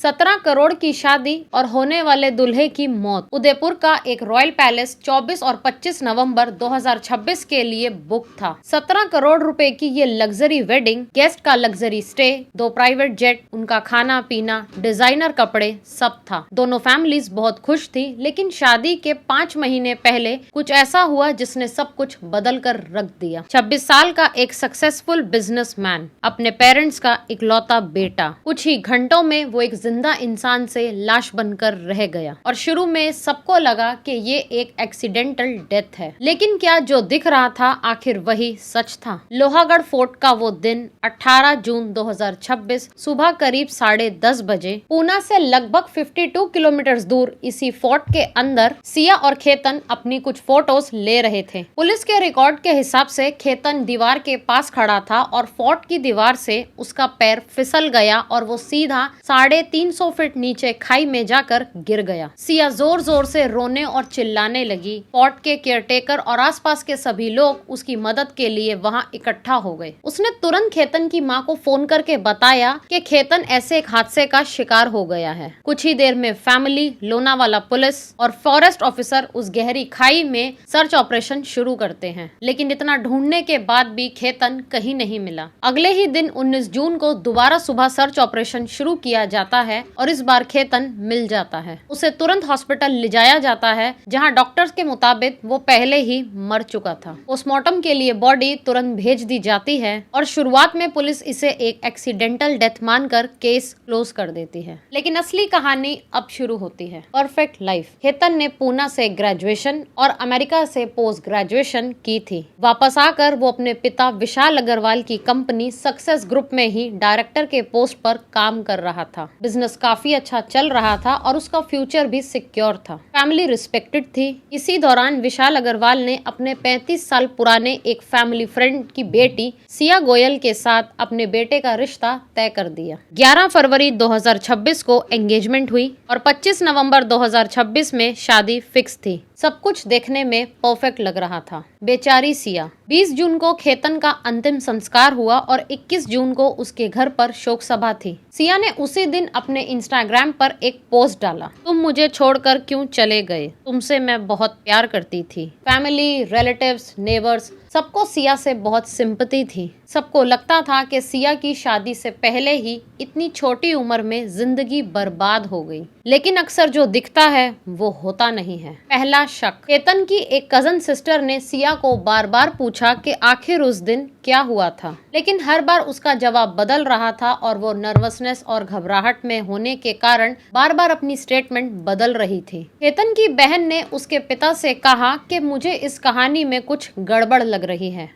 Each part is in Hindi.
17 करोड़ की शादी और होने वाले दूल्हे की मौत। उदयपुर का एक रॉयल पैलेस 24 और 25 नवंबर 2026 के लिए बुक था। 17 करोड़ रुपए की ये लग्जरी वेडिंग, गेस्ट का लग्जरी स्टे, 2 प्राइवेट जेट, उनका खाना पीना, डिजाइनर कपड़े, सब था। दोनों फैमिलीज बहुत खुश थी, लेकिन शादी के 5 महीने पहले कुछ ऐसा हुआ जिसने सब कुछ बदल कर रख दिया। 26 साल का एक सक्सेसफुल बिजनेसमैन, अपने पेरेंट्स का इकलौता बेटा, कुछ ही घंटों में वो एक जिंदा इंसान से लाश बनकर रह गया। और शुरू में सबको लगा कि ये एक एक्सीडेंटल डेथ है, लेकिन क्या जो दिख रहा था आखिर वही सच था। लोहागढ़ फोर्ट का वो दिन 18 जून 2026 सुबह करीब 10:30 बजे पूना से लगभग 52 किलोमीटर दूर इसी फोर्ट के अंदर सिया और खेतन अपनी कुछ फोटोज ले रहे थे। पुलिस के रिकॉर्ड के हिसाब से खेतन दीवार के पास खड़ा था और फोर्ट की दीवार से उसका पैर फिसल गया और वो सीधा 350 फीट नीचे खाई में जाकर गिर गया। सिया जोर जोर से रोने और चिल्लाने लगी। फोर्ट के केयरटेकर और आसपास के सभी लोग उसकी मदद के लिए वहां इकट्ठा हो गए। उसने तुरंत खेतन की मां को फोन करके बताया कि खेतन ऐसे एक हादसे का शिकार हो गया है। कुछ ही देर में फैमिली, लोनावाला पुलिस और फॉरेस्ट ऑफिसर उस गहरी खाई में सर्च ऑपरेशन शुरू करते हैं, लेकिन इतना ढूंढने के बाद भी खेतन कहीं नहीं मिला। अगले ही दिन 19 जून को दोबारा सुबह सर्च ऑपरेशन शुरू किया जाता है और इस बार खेतन मिल जाता है। उसे तुरंत हॉस्पिटल ले जाया जाता है, जहां डॉक्टर्स के मुताबिक वो पहले ही मर चुका था। पोस्टमार्टम के लिए बॉडी तुरंत भेज दी जाती है और शुरुआत में पुलिस इसे एक एक्सीडेंटल डेथ मानकर केस क्लोज कर देती है, लेकिन असली कहानी अब शुरू होती है। Perfect life. खेतन ने पूना से ग्रेजुएशन और अमेरिका से पोस्ट ग्रेजुएशन की थी। वापस आकर वो अपने पिता विशाल अग्रवाल की कंपनी सक्सेस ग्रुप में ही डायरेक्टर के पोस्ट पर काम कर रहा था। बिजनेस काफी अच्छा चल रहा था और उसका फ्यूचर भी सिक्योर था। फैमिली रिस्पेक्टेड थी। इसी दौरान विशाल अग्रवाल ने अपने 35 साल पुराने एक फैमिली फ्रेंड की बेटी सिया गोयल के साथ अपने बेटे का रिश्ता तय कर दिया। 11 फरवरी 2026 को एंगेजमेंट हुई और 25 नवंबर 2026 में शादी फिक्स थी। सब कुछ देखने में परफेक्ट लग रहा था। बेचारी सिया। 20 जून को खेतन का अंतिम संस्कार हुआ और 21 जून को उसके घर पर शोक सभा थी। सिया ने उसी दिन अपने इंस्टाग्राम पर एक पोस्ट डाला, तुम मुझे छोड़कर क्यों चले गए, तुमसे मैं बहुत प्यार करती थी। फैमिली, रिलेटिव्स, नेबर्स, सबको सिया से बहुत सिंपैथी थी। सबको लगता था कि सिया की शादी से पहले ही इतनी छोटी उम्र में जिंदगी बर्बाद हो गई, लेकिन अक्सर जो दिखता है वो होता नहीं है। पहला शक। खेतन की एक कजन सिस्टर ने सिया को बार बार पूछा कि आखिर उस दिन क्या हुआ था, लेकिन हर बार उसका जवाब बदल रहा था और वो नर्वसनेस और घबराहट में होने के कारण बार बार अपनी स्टेटमेंट बदल रही थी। खेतन की बहन ने उसके पिता से कहा कि मुझे इस कहानी में कुछ गड़बड़ लग रही है।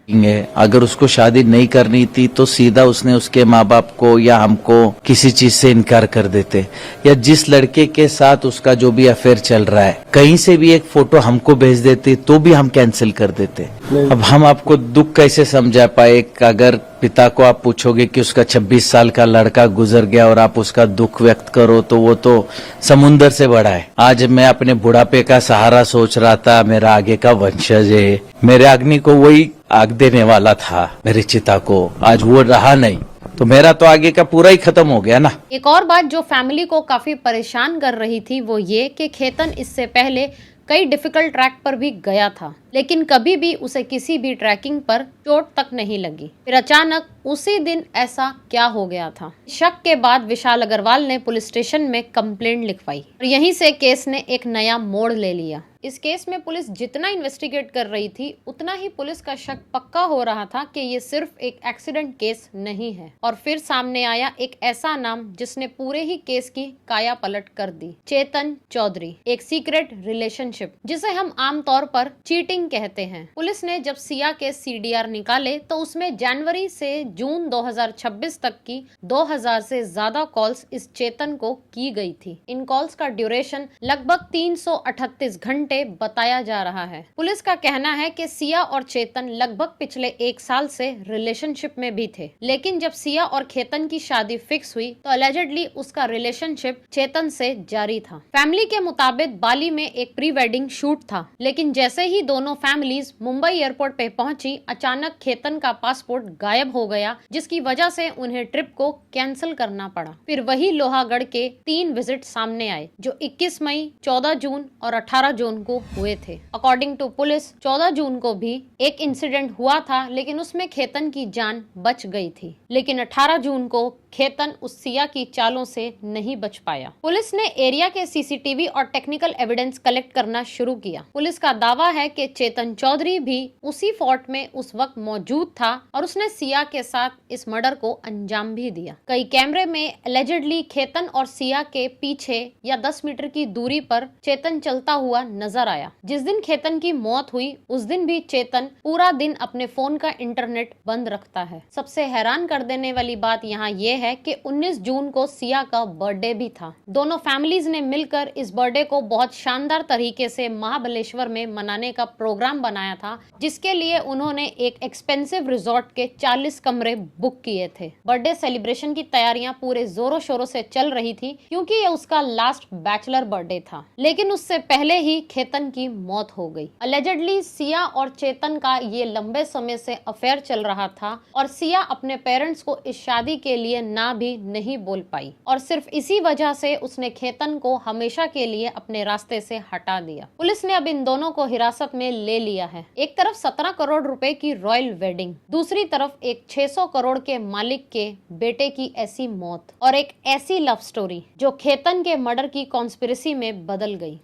अगर उसको शादी नहीं करनी थी तो सीधा उसने उसके माँ बाप को या हमको किसी चीज से इनकार कर देते, या जिस लड़के के साथ उसका जो भी अफेयर चल रहा है कहीं से भी एक फोटो हमको भेज देते तो भी हम कैंसिल कर देते। अब हम आपको दुख कैसे समझा पाए। अगर पिता को आप पूछोगे कि उसका 26 साल का लड़का गुजर गया और आप उसका दुख व्यक्त करो तो वो तो समुंदर से बड़ा है। आज मैं अपने बुढ़ापे का सहारा सोच रहा था, मेरा आगे का वंशज है, मेरे अग्नि को वही आग देने वाला था, मेरी चिता को, आज वो रहा नहीं तो मेरा तो आगे का पूरा ही खत्म हो गया ना। एक और बात जो फैमिली को काफी परेशान कर रही थी वो ये कि खेतन इससे पहले कई डिफिकल्ट ट्रैक पर भी गया था, लेकिन कभी भी उसे किसी भी ट्रैकिंग पर चोट तक नहीं लगी। फिर अचानक उसी दिन ऐसा क्या हो गया था। शक के बाद विशाल अग्रवाल ने पुलिस स्टेशन में कंप्लेंट लिखवाई और यहीं से केस ने एक नया मोड़ ले लिया। इस केस में पुलिस जितना इन्वेस्टिगेट कर रही थी उतना ही पुलिस का शक पक्का हो रहा था कि ये सिर्फ एक एक्सीडेंट केस नहीं है। और फिर सामने आया एक ऐसा नाम जिसने पूरे ही केस की काया पलट कर दी। चेतन चौधरी। एक सीक्रेट रिलेशनशिप जिसे हम आमतौर पर चीटिंग कहते हैं। पुलिस ने जब सिया के CDR निकाले तो उसमें जनवरी से जून 2026 तक की 2000 से ज्यादा कॉल्स इस चेतन को की गई थी। इन कॉल्स का ड्यूरेशन लगभग 338 घंटे बताया जा रहा है। पुलिस का कहना है कि सिया और चेतन लगभग पिछले 1 साल से रिलेशनशिप में भी थे, लेकिन जब सिया और खेतन की शादी फिक्स हुई तो अलेजेडली उसका रिलेशनशिप चेतन से जारी था। फैमिली के मुताबिक बाली में एक प्री वेडिंग शूट था, लेकिन जैसे ही दोनों दोनों फैमिलीज मुंबई एयरपोर्ट पे पहुंची, अचानक खेतन का पासपोर्ट गायब हो गया, जिसकी वजह से उन्हें ट्रिप को कैंसिल करना पड़ा। फिर वही लोहागढ़ के 3 विजिट सामने आए जो 21 मई, 14 जून और 18 जून को हुए थे। अकॉर्डिंग टू पुलिस 14 जून को भी एक इंसिडेंट हुआ था, लेकिन उसमें खेतन की जान बच गई थी। लेकिन 18 जून को खेतन उस सिया की चालों से नहीं बच पाया। पुलिस ने एरिया के सीसीटीवी और टेक्निकल एविडेंस कलेक्ट करना शुरू किया। पुलिस का दावा है कि चेतन चौधरी भी उसी फोर्ट में उस वक्त मौजूद था और उसने सिया के साथ इस मर्डर को अंजाम भी दिया। कई कैमरे में एलिजेडली खेतन और सिया के पीछे या 10 मीटर की दूरी पर चेतन चलता हुआ नजर आया। जिस दिन खेतन की मौत हुई उस दिन भी चेतन पूरा दिन अपने फोन का इंटरनेट बंद रखता है। सबसे हैरान कर देने वाली बात यहाँ ये है कि 19 जून को सिया का बर्थडे भी था। दोनों फैमिलीज ने मिलकर इस बर्थडे को बहुत शानदार तरीके से महाबलेश्वर में मनाने का प्रोग्राम बनाया था, जिसके लिए उन्होंने एक एक्सपेंसिव रिजॉर्ट के 40 कमरे बुक किए थे। बर्थडे सेलिब्रेशन की तैयारियां पूरे जोरों शोरों से चल रही थी, क्योंकि ये उसका लास्ट बैचलर बर्थडे था। लेकिन उससे पहले ही खेतन की मौत हो गई। अलेजेडली सिया और चेतन का ये लंबे समय से अफेयर चल रहा था और सिया अपने पेरेंट्स को इस शादी के लिए ना भी नहीं बोल पाई और सिर्फ इसी वजह से उसने खेतन को हमेशा के लिए अपने रास्ते से हटा दिया। पुलिस ने अब इन दोनों को हिरासत में ले लिया है। एक तरफ 17 करोड़ रुपए की रॉयल वेडिंग, दूसरी तरफ एक 600 करोड़ के मालिक के बेटे की ऐसी मौत और एक ऐसी लव स्टोरी जो खेतन के मर्डर की कॉन्स्पिरेसी में बदल गई।